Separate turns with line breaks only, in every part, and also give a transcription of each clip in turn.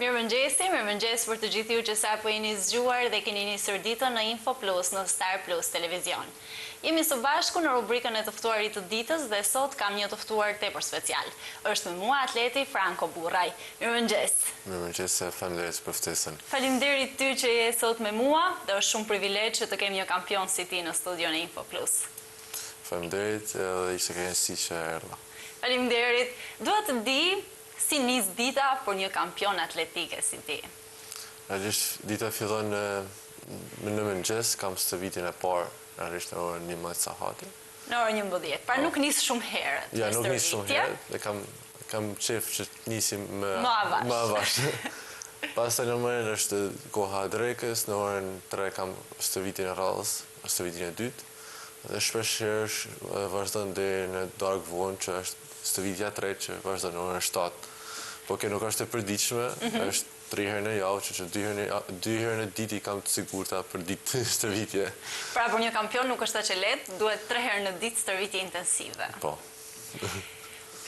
Mirëmëngjes për të gjithë ju që sapo jeni zgjuar dhe keni nisur ditën në Info Plus në Star Plus Televizion. Jemi së bashku në rubrikën e të ftuarit të ditës dhe sot kam një të ftuar tepër special. Është me mua atleti Franco Burraj. Mirëmëngjes.
Mirëmëngjes, faleminderit për ftesën.
Faleminderit ty që je sot me mua dhe është shumë privilegj që të kem një kampion si ti në studion e Info Plus.
Faleminderit dhe ishte kënaqësi që erdha.
Faleminderit. Dua të di si nis dita për një kampion atletike si ti?
Realisht, dita fillon në mëngjes, kam stëvitin e parë, realisht në orën 11 sahati.
Në orën 11, pra nuk nis shumë herët.
Ja, nuk nis shumë herët, dhe kam qef që nisim më avash. Pastaj në mëngjes është koha e drekës, në orën 3 kam stëvitin e radhës, stëvitin e dytë, dhe shpesh herë vazhdon deri në darkë vonë, që është stëvitja e tretë që vazhdon në orën 7. Po kjo nuk është e përditshme, është 3 herë në javë, që 2 herë në ditë i kam të sigurta për ditë stërvitje.
Pra për një kampion nuk është aq e lehtë, duhet 3 herë në ditë stërvitje intensive.
Po.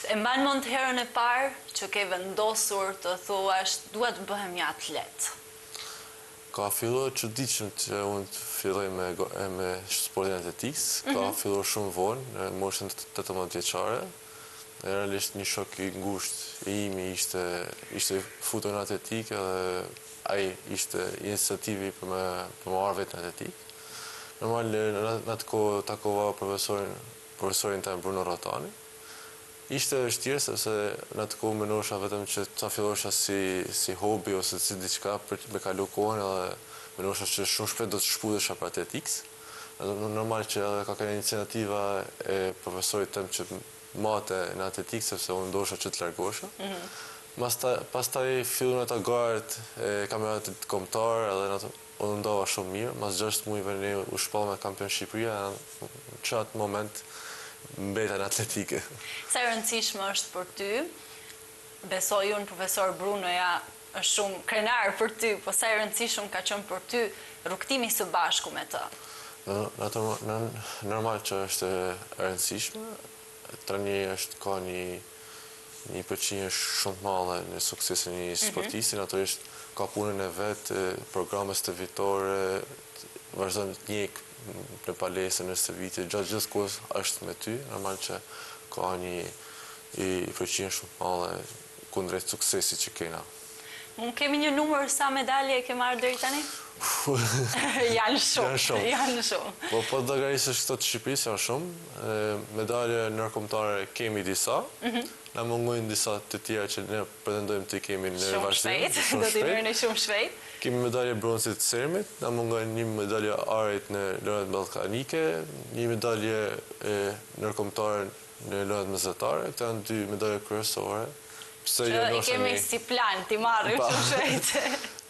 E mban mend herën e parë që ke vendosur të thuash dua të bëhem një atlet?
Ka filluar çuditshëm që unë të filloj me sportin atletikës, ka filluar shumë vonë, në moshën 18 vjeçare. Realisht një shok i ngushtë i imi ishte futur në atletikë dhe ai ishte iniciativi për me marrë vetë në atletikë. Normal, në atë kohë takova profesorin të Bruno Rotani. Ishte vështirë sepse në atë kohë mendosha vetëm që ta fillosha si hobi ose si diçka për me kalu kohën edhe mendosha që shumë shpejt do të shputesha për atletikës. Normal që edhe ka qenë iniciativa e profesorit tëm që mate në atletikë, sepse unë ndosha që të largosha. Pastaj fillun ata garet e kampionatit kombëtar, edhe unë ndova shumë mirë. Mas 6 muajve ne u shpall me kampion Shqipëria, në çat moment mbeta në atletikë.
Sa e rëndësishme është për ty, besoj unë profesor Brunoja është shumë krenar për ty, po sa e rëndësishëm ka qenë për ty rrugtimi së bashku me të?
Normal që është e rëndësishme, treni ka një përqinje shumë të madhe në suksesin e një sportistin, natyrisht ka punën e vetë, programe stëvitore, vazhdon të njek në palesën në stëvitje, gjatë gjithë kohës është me ty, normal që ka një përqinje shumë të madhe kundrejt suksesit që kena.
Mund kemi një numër sa medalje ke marrë deri tani? Janë shumë.
Po të llogarisësh këto të Shqipërisë janë shumë. Medalje ndërkombëtare kemi disa. Na mungojnë disa të tjera që ne pretendojmë të kemi në vazhdim.
Do t'i merrni shumë shpejt.
Kemi medalje bronzit të Sermit, na mungojnë një medalje arit në lojrat ballkanike, një medalje ndërkombëtare në lojrat mesatare, këto janë 2 medalje kryesore.
Që i kemi si plan t'i marrim shumë shpejt.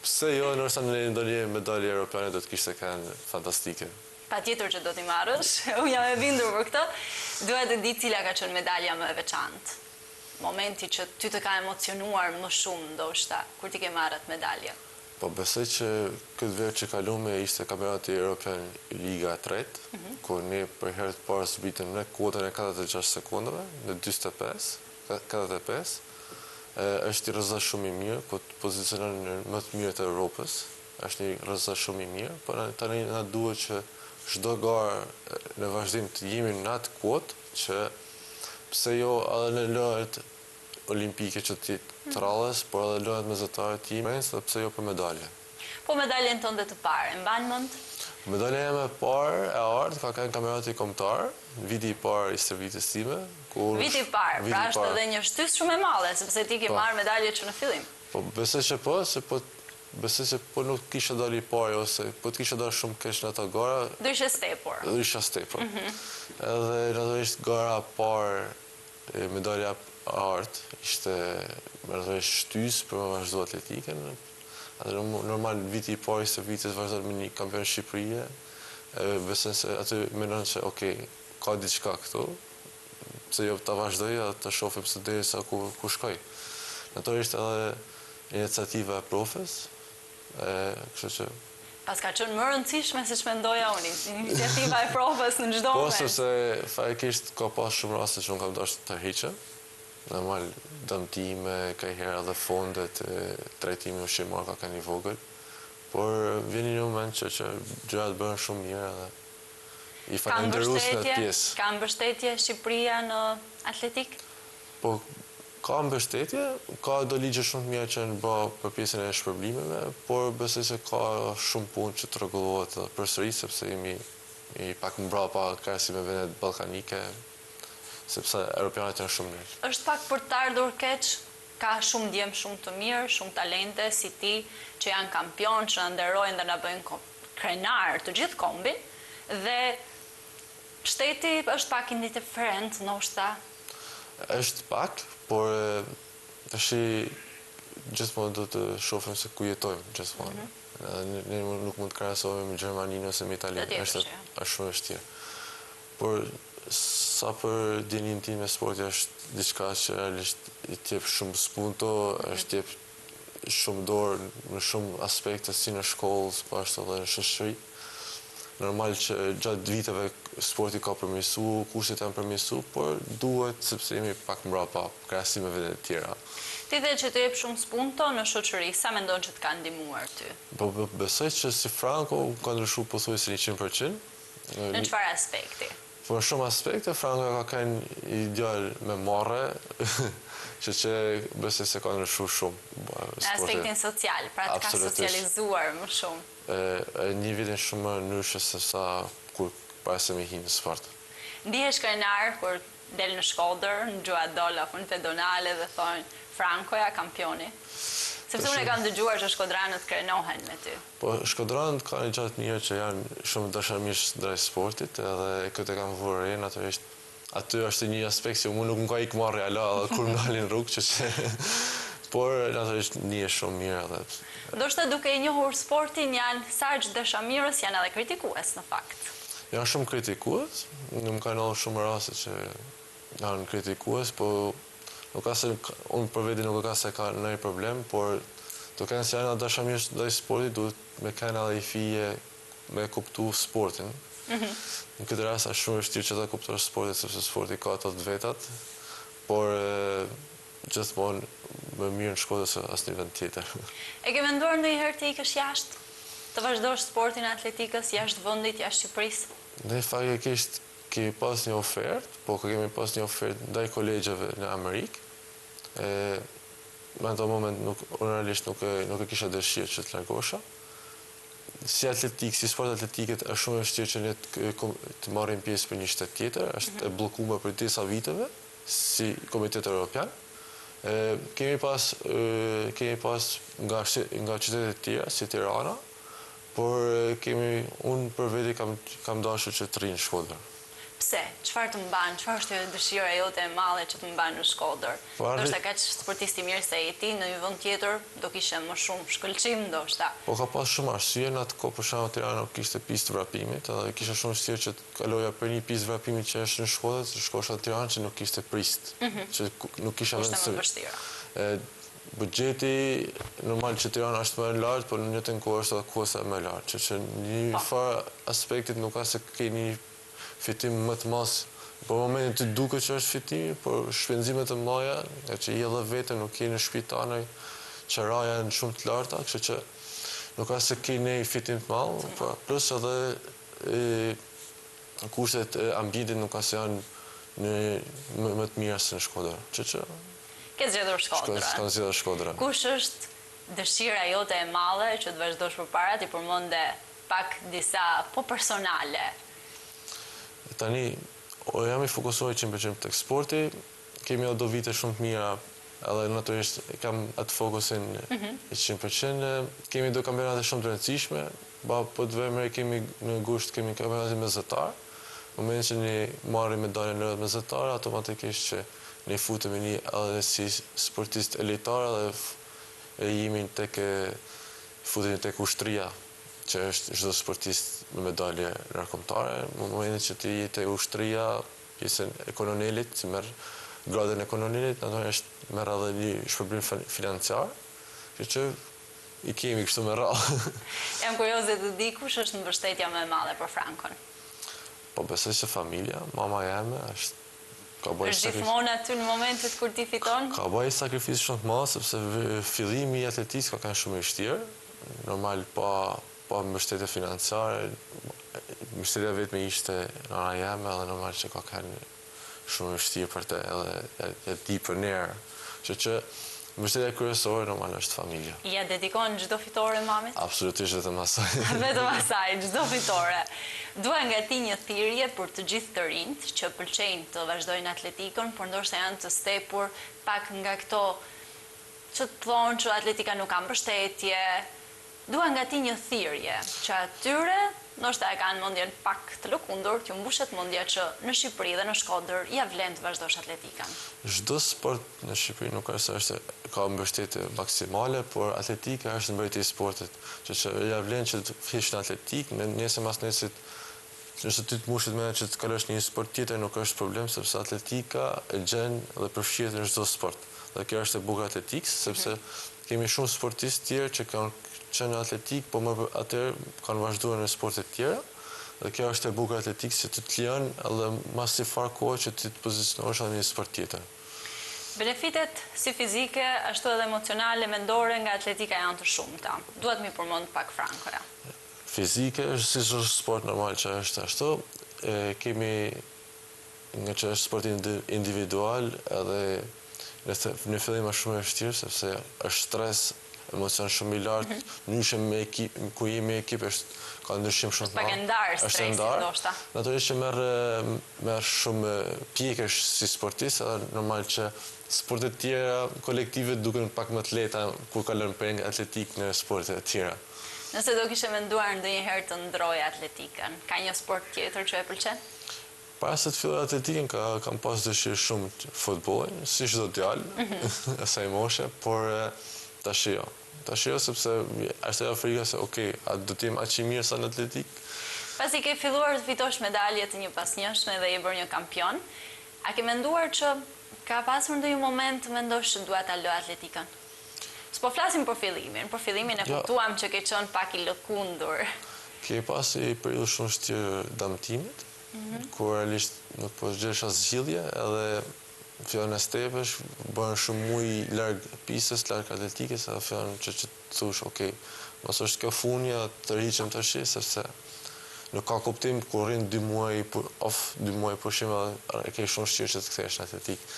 Pse jo, nërsa në ndonjë medalje europiane do të kishte kanë fantastike.
Patjetër që do t'i marrësh, unë jam e bindur për këtë. Dua të di cila ka qenë medalja më e veçantë. Momenti që ty të ka emocionuar më shumë ndoshta kur ti ke marrë atë medalje.
Po besoj që këtë verë që kalume ishte kampionati Europian Liga 3, ku ne për herë të parë zbritëm në kuotën e 46 sekundave, në 45. Është një rrezulltat shumë i mirë, po të pozicionon në më të mirët e Europës. Është një rrezulltat shumë i mirë, por tani na duhet që çdo garë në vazhdim të jemi në atë kuotë që pse jo edhe në lojët olimpike që të rrallës, por edhe lojët mesatare të jemi, dhe pse jo për medalje.
Po medaljen tënde të parë, e mban mend?
Medalja ime e parë e artë ka qenë kampionati kombëtar, viti i parë i stërvitjes time.
Viti i parë, pra është edhe një shtys shumë e madhe, sepse ti ke marrë medalje që në fillim. Po
besoj që besoj që po nuk kisha dalë i parë, ose po të kisha dalë shumë keq në ata gara.
Do ishe stepur.
Edhe natyrisht gara e parë, medalja artë, ishte natyrisht shtys për me vazhdu atletikën. Normal, viti i parë i stërvitjes vazhdon me një kampion Shqipërie, besoj se aty mendon se ka diçka këtu, pse jo ta vazhdoj edhe të shohim se derisa ku shkoj. Natyrisht edhe iniciativa e profes, kështu që
pas ka qenë më rëndësishme se ç'mendoja unë, iniciativa e profes në çdo moment.
Po sepse faktikisht ka pas shumë raste që unë kam dashur të tërhiqem, normal dëmtime, ka herë edhe fondet, trajtimi ushqimor ka qenë i vogël, por vjen një moment që gjërat bëhen shumë mirë edhe i falenderues në atë pjesë.
Ka mbështetje Shqipëria në atletik?
Po, ka mbështetje, ka do ligje shumë të mira që në bë për pjesën e shpërblimeve, por besoj se ka shumë punë që të rregullohet përsëri, sepse jemi pak mbrapa krahasim me vendet ballkanike, sepse europianët janë shumë mirë.
Është pak për të ardhur keq, ka shumë djem shumë të mirë, shumë talente si ti, që janë kampion, që na nderojnë dhe na bëjnë krenar të gjithë kombin, dhe shteti është pak indiferent, ndoshta.
Është pak, por tash gjithmonë do të shohim se ku jetojmë gjithmonë. Ne nuk mund të krahasohemi me Gjermaninë ose me Italinë, është shumë e vështirë. Por sa për dinin tim me sporti është diçka që realisht i jep shumë spunto, është jep shumë dorë në shumë aspekte si në shkollë, po ashtu edhe në shoqëri. Normal që gjatë viteve sporti ka përmirësu, kurset janë përmirësu, por duhet sepse jemi pak mbrapa krahasim me vendet e tjera.
Ti dhe që të jep shumë spunto në shoqëri, sa mendon që të ka ndihmuar ty?
Po besoj që si Franco ka ndryshuar pothuajse 100%.
Në çfarë aspekti?
Po në shumë aspekte Franco ka qenë ideal me marrë, që besoj se ka ndryshuar shumë.
Në aspektin social, pra të ka socializuar më shumë.
Një vitin shumë më ndryshe se sa kur para se me hinë në sport.
Ndihesh krenar kur del në Shkodër, në Gjuadoll apo në Pedonale dhe thonë Francoja kampioni? Sepse unë e kam dëgjuar që shkodranët krenohen me ty.
Po, shkodranët ka një gjatë mirë që janë shumë dashamirësh ndaj sportit, edhe këtë e kam vurë re, natyrisht. Aty është një aspekt që mu nuk më ka ikë marrë ala kur më dalin rrugë, por natyrisht një shumë mirë edhe.
Ndoshta duke i njohur sportin janë saq dashamirës, janë edhe kritikues në fakt.
Janë shumë kritikues, nuk më kanë ndodhur shumë raste që janë kritikues, po nuk ka se unë për veti nuk ka se ka ndonjë problem, por të kenë se janë dashamirës ndaj sportit, duhet me kanë edhe i fije me kuptu sportin. Në këtë rast është shumë vështirë që ta kuptosh sportin, sepse sporti ka ato të vetat, por gjithmonë më mirë në Shkodër se asnjë vend tjetër.
E ke menduar ndonjëherë të ikësh jashtë? Të vazhdosh sportin e atletikës jashtë vendit, jashtë Shqipërisë?
Ne faktikisht kemi pas një ofertë, po kemi pas një ofertë ndaj kolegjeve në Amerikë. Në ato moment unë realisht nuk e kisha dëshirë që të largosha. Si atletik, si sport atletikët është shumë e vështirë që ne të marrim pjesë për një shtet tjetër, është e bllokuar për disa viteve si Komiteti Evropian. Kemi pas nga qytetet e tjera, si Tirana, por unë për veti kam dashur që të rrinë në Shkodër.
Pse? Çfarë të mban? Çfarë është dëshira jote e madhe që të mban në Shkodër? Ndoshta kaq sportist i mirë se je ti në një vend tjetër do kishe më shumë shkëlqim ndoshta.
Po ka pas shumë arsye, në atë kohë për shembull Tirana nuk kishte pistë vrapimit, edhe kisha shumë vështirë që të kaloja për një pistë vrapimit që është në Shkodër, të shkosha në Tiranë që nuk kishte pistë, që nuk kisha vend
të vështirë.
Buxheti normal që Tirana është më e lartë, por në njëjtën kohë është edhe kosta më e lartë, që një farë aspektit nuk ka se keni fitim më të madh. Po momentin të duket që është fitimi, por shpenzimet e mëdha, nga që i edhe vete nuk je në shtëpi tani, qiraja janë shumë të larta, kështu që nuk ka se keni fitim të madh, po plus edhe kushtet e ambientit nuk ka se janë më të mira se në Shkodër.
Ke zgjedhur Shkodrën.
Ka zgjedhur Shkodrën.
Kush është dëshira jote e madhe që të vazhdosh përpara, ti përmende pak disa po personale?
Tani, jam i fokusuar 100% tek sporti, kemi edhe do vite shumë të mira, edhe natyrisht kam atë fokusin 100%, kemi do kampionate shumë të rëndësishme, po të vëmre kemi në gusht kemi kampionatin mesatar, në moment që ne marrim medaljen në mesatar, automatikisht që ne futemi një edhe si sportist elitar dhe jemi futemi tek ushtria, që është çdo sportist me medalje ngarkombëtare. Në momentin që ti je te ushtria, pjesën e kolonelit, që merr gradën e kolonelit, natyrisht merr edhe një shpërblim financiar, që i kemi kështu me radhë.
Jam kurioze të di kush është mbështetja më e madhe për Frankon.
Po besoj se familja, mama jeme
Është gjithmonë aty në momentet kur ti fiton?
Ka bëj sakrifisë shumë të madh sepse fillimi i atletikës ka qenë shumë i vështirë. Normal pa mbështetje financiare, mbështetja vetme ishte nga ana jeme, edhe normal që ka qenë shumë i vështirë për te, edhe e di për nerë. Që mbështetja kryesore normal është familja.
Ja dedikon çdo fitore mamit?
Absolutisht vetëm asaj.
Vetëm asaj, çdo fitore. Dua nga ti një thirrje për të gjithë të rinjt që pëlqejnë të vazhdojnë atletikën, por ndoshta janë të stepur pak nga këto që të thonë që atletika nuk ka mbështetje. Dua nga ti një thirrje që atyre ndoshta e kanë mendjen pak të lëkundur, që mbushet mendja që në Shqipëri dhe në Shkodër ja vlen të vazhdosh atletikën.
Çdo sport në Shqipëri nuk është ka mbështetje maksimale, por atletika është mbrojtja e sportit, që ja vlen që të fish në atletik, nëse mas nesit nëse ty të mushit me që të kalosh një sport tjetër nuk është problem, sepse atletika e gjen dhe përfshihet në çdo sport. Dhe kjo është e bukur atletikës, sepse kemi shumë sportistë tjerë që kanë qenë në atletik, po më atëherë kanë vazhduar në sportet tjera. Dhe kjo është e bukur atletikës që të lejon edhe mas si farë kohë që ti të pozicionohesh në një sport tjetër.
Benefitet si fizike, ashtu edhe emocionale, mendore nga atletika janë të shumta. Duhet mi përmend pak Frankoja.
Fizike është si çdo sport normal që është ashtu. Kemi nga që është sport individual edhe në fillim është shumë e vështirë sepse është stres, emocion shumë i lartë, ndryshe me ekip, ku jemi me ekip ka ndryshim shumë të madh. Është ndarë ndoshta. Natyrisht që merr shumë pjekësh si sportist, edhe normal që sportet tjera kolektive duken pak më të lehta kur kalon për atletik në sportet e tjera.
Nëse do kishe menduar ndonjëherë të ndroje atletikën, ka një sport tjetër që e pëlqen?
Para se të filloj atletikën, kam pas dëshirë shumë futbollin, si çdo djalë, asaj moshe, por tash jo. Tash jo, sepse është ajo frika se, a do të jem aq i mirë sa në atletik?
Pasi ke filluar të fitosh medalje të njëpasnjëshme dhe je bërë një kampion, a ke menduar që ka pasur ndonjë moment të mendosh që dua ta lë atletikën? S'po flasim për fillimin e kuptuam që ke qenë pak i lëkundur.
Ke pas i periudhë shumë vështirë damtimit, ku realisht nuk po zgjesha zgjidhje, edhe fillon e stepesh, bën shumë muj larg pistës, larg atletikës, edhe fillon që të thush, mos është kjo funja, të rriqem tash, sepse nuk ka kuptim kur rrin 2 muaj pushim edhe e ke shumë vështirë që të kthehesh në atletik.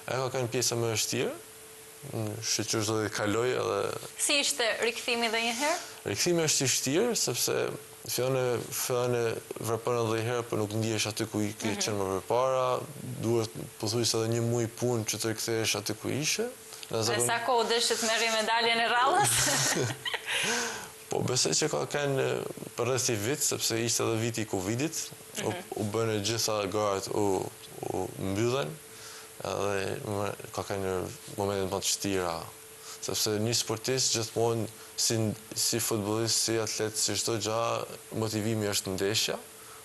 Ajo ka qenë pjesa më e vështirë. Shqyqysh do të kaloj edhe...
Si ishte rikthimi dhe njëherë?
Rikthimi është i vështirë, sepse fillon e vrapon edhe herë, për nuk ndihesh aty ku i ke qenë më përpara, duhet pothuajse edhe një muaj punë që të rikthehesh aty ku ishe.
Dhe sa kohë desh që të merri medaljen e rrallës?
Po besoj që ka qenë për rreth i vit, sepse ishte edhe viti i Covidit, u bënë gjitha garat u mbyllen, edhe ka qenë momentet më të vështira, sepse një sportist gjithmonë si futbollist, si atlet, si çdo gjë, motivimi është ndeshja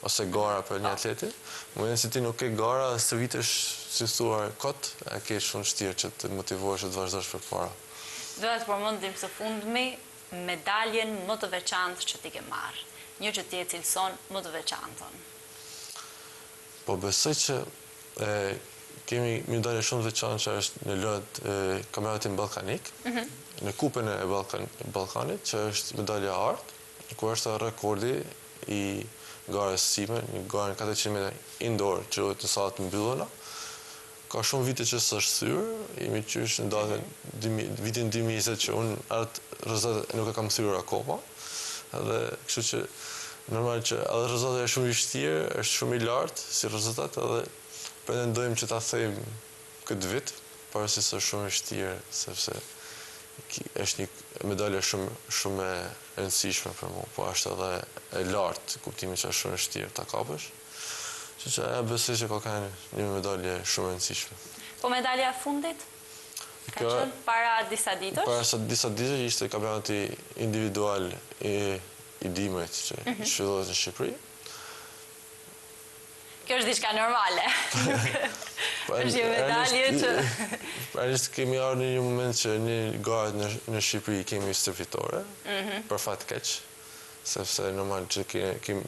ose gara për një atleti. Në momentin se ti nuk ke gara, stërvitesh si thuar kot, e ke shumë vështirë që të motivohesh të vazhdosh përpara.
Doja të përmendim së fundmi medaljen më të veçantë që ti ke marrë, një që ti e cilëson më të veçantën.
Po besoj që kemi një medalje shumë të veçantë që është në lojët kampionatin ballkanik, në kupën e Ballkanit, që është medalja art, ku është rekordi i garës sime, një garë në 400 metra indoor që luhet në sallat mbyllura. Ka shumë vite që s'është thyrë, jemi qysh në datën vitin 2020 që unë atë rezultat nuk e kam thyrë akoma. Edhe kështu që normal që edhe rezultati është shumë i vështirë, është shumë i lartë si rezultat, edhe pretendojmë që ta thejmë këtë vit, pavarësisht se është shumë e vështirë, sepse është një medalje shumë e rëndësishme për mua, po është edhe e lartë, kuptimi që është shumë e vështirë ta kapësh. Që e besoj që ka qenë një medalje shumë e rëndësishme.
Po medalja e fundit? Ka qenë para disa ditësh?
Para disa ditësh ishte kampionati individual i dimrit që zhvillohet në Shqipëri.
Kjo është diçka normale. Është një medalje që...
Realisht kemi ardhur në një moment që një garë në Shqipëri kemi stërfitore, për fat keq, sepse normal që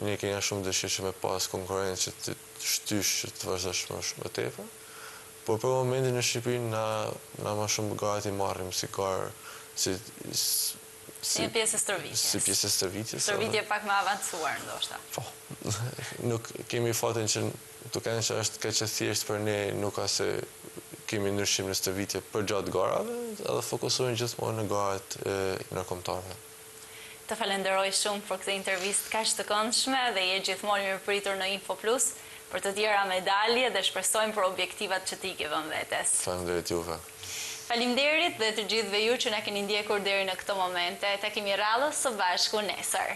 ne kemi shumë dëshirë që me pas konkurrencë që të shtysh që të vazhdosh më tepër. Por për momentin në Shqipëri na më shumë gati marrim si karë, si
një pjesë e stërvitjes.
Si pjesë e stërvitjes.
Stërvitje pak më avancuar, ndoshta.
Po, nuk kemi fatin që duke qenë që është kaq e thjesht për ne, nuk ka se kemi ndryshim në stërvitje për gjatë garave, edhe fokusohen gjithmonë në garat e ndërkombëtarëve.
Të falenderoj shumë për këtë intervistë kaq të këndshme dhe je gjithmonë mirëpritur në Info Plus për të tjera medalje dhe shpresojmë për objektivat që ti ke vënë vetes.
Faleminderit juve.
Faleminderit dhe të gjithëve ju që na keni ndjekur deri në këtë momente. Takimi radhës së bashku nesër.